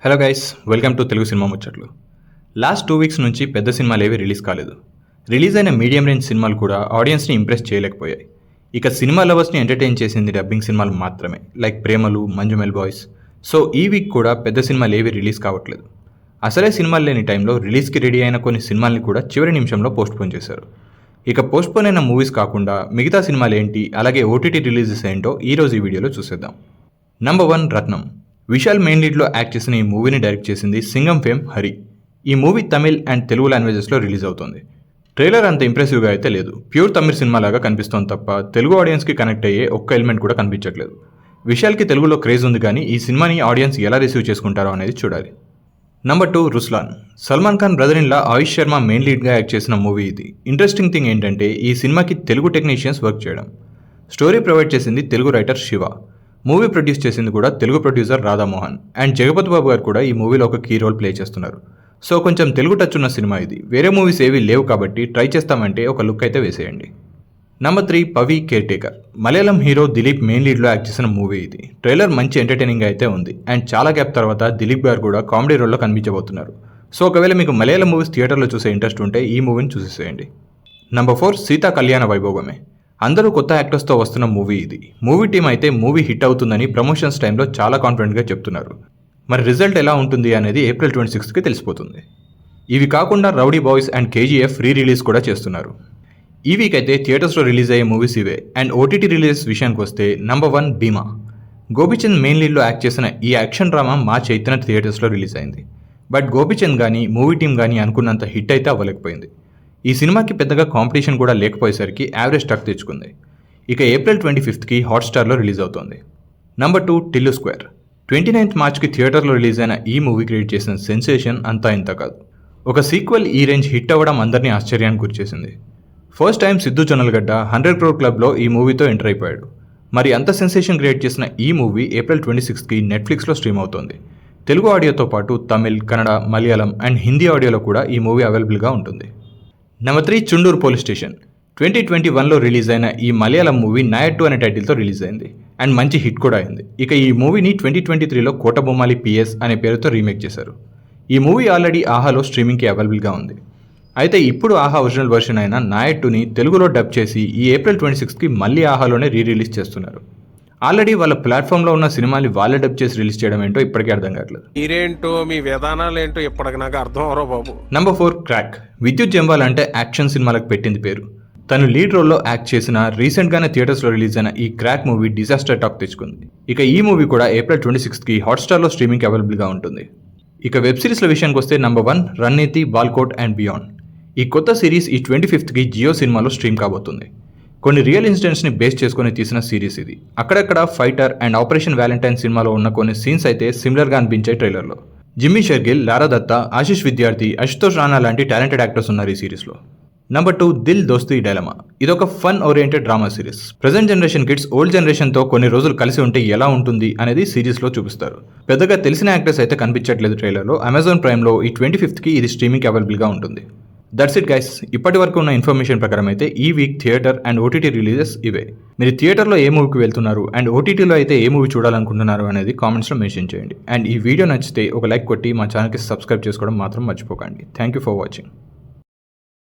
Hello guys, welcome to Telugu cinema ముచ్చట్లు. Last 2 weeks నుంచి పెద్ద సినిమాలు ఏవి రిలీజ్ కాలేదు. రిలీజ్ అయిన మీడియం రేంజ్ సినిమాలు కూడా ఆడియన్స్ని ఇంప్రెస్ చేయలేకపోయాయి. ఇక సినిమా లవర్స్ని ఎంటర్టైన్ చేసింది డబ్బింగ్ సినిమాలు మాత్రమే, లైక్ ప్రేమలు, మంజుమెల్ బాయ్స్. సో ఈ వీక్ కూడా పెద్ద సినిమాలు ఏవి రిలీజ్ కావట్లేదు. అసలే సినిమాలు లేని టైంలో రిలీజ్కి రెడీ అయిన కొన్ని సినిమాల్ని కూడా చివరి నిమిషంలో పోస్ట్పోన్ చేశారు. ఇక పోస్ట్పోన్ అయిన మూవీస్ కాకుండా మిగతా సినిమాలు ఏంటి, అలాగే ఓటీటీ రిలీజెస్ ఏంటో ఈరోజు ఈ వీడియోలో చూసేద్దాం. నంబర్ 1 రత్నం. విశాల్ మెయిన్ లీడ్లో యాక్ట్ చేసిన ఈ మూవీని డైరెక్ట్ చేసింది సింగం ఫేమ్ హరి. ఈ మూవీ తమిళ్ అండ్ తెలుగు లాంగ్వేజెస్లో రిలీజ్ అవుతుంది. ట్రైలర్ అంత ఇంప్రెసివ్గా అయితే లేదు, ప్యూర్ తమిళ్ సినిమా లాగా కనిపిస్తోంది తప్ప తెలుగు ఆడియన్స్కి కనెక్ట్ అయ్యే ఒక్క ఎలిమెంట్ కూడా కనిపించట్లేదు. విశాల్కి తెలుగులో క్రేజ్ ఉంది, కానీ ఈ సినిమాని ఆడియన్స్ ఎలా రిసీవ్ చేసుకుంటారో అనేది చూడాలి. Number 2 Ruslaan. Salman Khan brother in law Aayush Sharma main లీడ్గా యాక్ట్ చేసిన మూవీ ఇది. ఇంట్రెస్టింగ్ థింగ్ ఏంటంటే ఈ సినిమాకి తెలుగు టెక్నీషియన్స్ వర్క్ చేయడం. స్టోరీ ప్రొవైడ్ చేసింది Telugu writer Shiva. Movie produce చేసింది కూడా తెలుగు ప్రొడ్యూసర్ రాధామోహన్. అండ్ జగపతి బాబు గారు కూడా ఈ మూవీలో ఒక కీ రోల్ ప్లే చేస్తున్నారు. సో కొంచెం తెలుగు టచ్ ఉన్న సినిమా ఇది. వేరే మూవీస్ ఏవి లేవు కాబట్టి ట్రై చేస్తామంటే ఒక లుక్ అయితే వేసేయండి. Number 3 Pavi caretaker. Malayalam hero Dileep main లీడ్లో యాక్ట్ చేసిన మూవీ ఇది. ట్రైలర్ మంచి ఎంటర్టైనింగ్ అయితే ఉంది. అండ్ చాలా గ్యాప్ తర్వాత దిలీప్ గారు కూడా కామెడీ రోల్లో కనిపించబోతున్నారు. సో ఒకవేళ మీకు మలయాళం మూవీస్ థియేటర్లో చూసే ఇంట్రెస్ట్ ఉంటే ఈ మూవీని చూసేసేయండి. నంబర్ 4 సీతా కళ్యాణ వైభోగమే. అందరూ కొత్త యాక్టర్స్తో వస్తున్న మూవీ ఇది. మూవీ టీం అయితే మూవీ హిట్ అవుతుందని ప్రమోషన్స్ టైంలో చాలా కాన్ఫిడెంట్గా చెప్తున్నారు. మరి రిజల్ట్ ఎలా ఉంటుంది అనేది ఏప్రిల్ 26కి తెలిసిపోతుంది. ఇవి కాకుండా rowdy boys and KGF re release కూడా చేస్తున్నారు. ఈ వీక్ అయితే థియేటర్స్లో రిలీజ్ అయ్యే మూవీస్ ఇవే. అండ్ ఓటీటీ రిలీజ్ విషయానికి వస్తే నంబర్ 1 భీమా. గోపీచంద్ మెయిన్ లీడ్లో యాక్ట్ చేసిన ఈ యాక్షన్ డ్రామా మార్చ్ 8న థియేటర్స్లో రిలీజ్ అయింది. బట్ గోపీచంద్ కానీ మూవీ టీం కానీ అనుకున్నంత హిట్ అయితే అవ్వలేకపోయింది. ఈ సినిమాకి పెద్దగా కాంపిటీషన్ కూడా లేకపోయేసరికి యావరేజ్ టక్ తెచ్చుకుంది. ఇక ఏప్రిల్ 25కి హాట్స్టార్లో రిలీజ్ అవుతోంది. Number 2 Tillu square. 29th మార్చ్కి థియేటర్లో రిలీజ్ అయిన ఈ మూవీ క్రియేట్ చేసిన సెన్సేషన్ అంతా ఇంత కాదు. ఒక సీక్వెల్ ఈ రేంజ్ హిట్ అవ్వడం అందరినీ ఆశ్చర్యానికి గురిచేసింది. First time Siddhu Jonnalagadda 100 crore క్లబ్లో ఈ మూవీతో ఎంటర్ అయిపోయాడు. మరి అంత సెన్సేషన్ క్రియేట్ చేసిన ఈ మూవీ ఏప్రిల్ 26కి నెట్ఫ్లిక్స్లో స్ట్రీమ్ అవుతోంది. తెలుగు ఆడియోతో పాటు తమిళ్, కన్నడ, మలయాళం అండ్ హిందీ ఆడియోలో కూడా ఈ మూవీ అవైలబుల్గా ఉంటుంది. Number 3 Chunduru police station. 2021లో రిలీజ్ అయిన ఈ మలయాళం మూవీ నాయట్టు అనే టైటిల్తో రిలీజ్ అయింది. అండ్ మంచి హిట్ కూడా అయింది. ఇక ఈ మూవీని 2023లో కోటబొమ్మాలి PS అనే పేరుతో రీమేక్ చేశారు. ఈ మూవీ ఆల్రెడీ ఆహాలో స్ట్రీమింగ్కి అవైలబుల్గా ఉంది. అయితే ఇప్పుడు ఆహా ఒరిజినల్ వర్షన్ అయిన నాయట్టుని తెలుగులో డబ్ చేసి ఈ ఏప్రిల్ 26కి మళ్ళీ ఆహాలోనే రిలీజ్ చేస్తున్నారు. ఆల్రెడీ వాళ్ళ ప్లాట్ఫామ్లో ఉన్న సినిమాని వాళ్ళే డబ్ చేసి రిలీజ్ చేయడం ఏంటో ఇప్పటికీ అర్థం కావట్లేదు. మీరేంటో మీ విధానాలు ఏంటో ఇప్పటికి నాకు అర్థం అవరో బాబు. Number 4 crack. విద్యుత్ జంవాల్ అంటే యాక్షన్ సినిమాలకు పెట్టింది పేరు. తను లీడ్ రోల్లో యాక్ట్ చేసిన రీసెంట్గానే థియేటర్స్లో రిలీజ్ అయిన ఈ క్రాక్ మూవీ డిజాస్టర్ టాక్ తెచ్చుకుంది. ఇక ఈ మూవీ కూడా ఏప్రిల్ 26కి హాట్స్టార్లో స్ట్రీమింగ్కి అవైలబుల్గా ఉంటుంది. ఇక వెబ్ సిరీస్ల విషయానికి వస్తే నంబర్ 1 రన్నీతి, బాల్కోట్ అండ్ బియాండ్. ఈ కొత్త సిరీస్ ఈ 25థ్కి జియో సినిమాలో స్ట్రీమ్ కాబోతుంది. కొన్ని రియల్ ఇన్సిడెంట్స్ని బేస్ చేసుకుని తీసిన సిరీస్ ఇది. అక్కడక్కడ ఫైటర్ అండ్ ఆపరేషన్ వ్యాలంటైన్ సినిమాలో ఉన్న కొన్ని సీన్స్ అయితే సిమిలర్గా అనిపించాయి ట్రైలర్లో. జిమ్మీ షెర్గిల్, లారా దత్తా, ఆశిష్ విద్యార్థి, అశుతోష్ రాణా లాంటి టాలెంటెడ్ యాక్టర్స్ ఉన్నారు ఈ సిరీస్లో. Number 2 Dil Dosti dilemma. ఇదొక fun oriented drama series. Present generation kids old జనరేషన్తో కొన్ని రోజులు కలిసి ఉంటే ఎలా ఉంటుంది అనేది సిరీస్లో చూపిస్తారు. పెద్దగా తెలిసిన యాక్టర్స్ అయితే కనిపించట్లేదు ట్రైలర్లో. అమెజాన్ ప్రైమ్లో ఈ 25థ్కి ఇది స్ట్రీమింగ్కి అవైలబుల్గా ఉంటుంది. That's it guys. ఇప్పటి వరకు ఉన్న ఇన్ఫర్మేషన్ ప్రకారం అయితే ఈ week theatre and OTT releases ఇవే. మీరు థియేటర్లో ఏ మూవీకి వెళ్తున్నారు అండ్ ఓటీటీలో అయితే ఏ మూవీ చూడాలనుకుంటున్నారు అనేది కామెంట్స్లో మెన్షన్ చేయండి. అండ్ ఈ వీడియో నచ్చితే ఒక లైక్ కొట్టి మా ఛానల్కి సబ్స్క్రైబ్ చేసుకోవడం మాత్రం మర్చిపోకండి. Thank you for watching.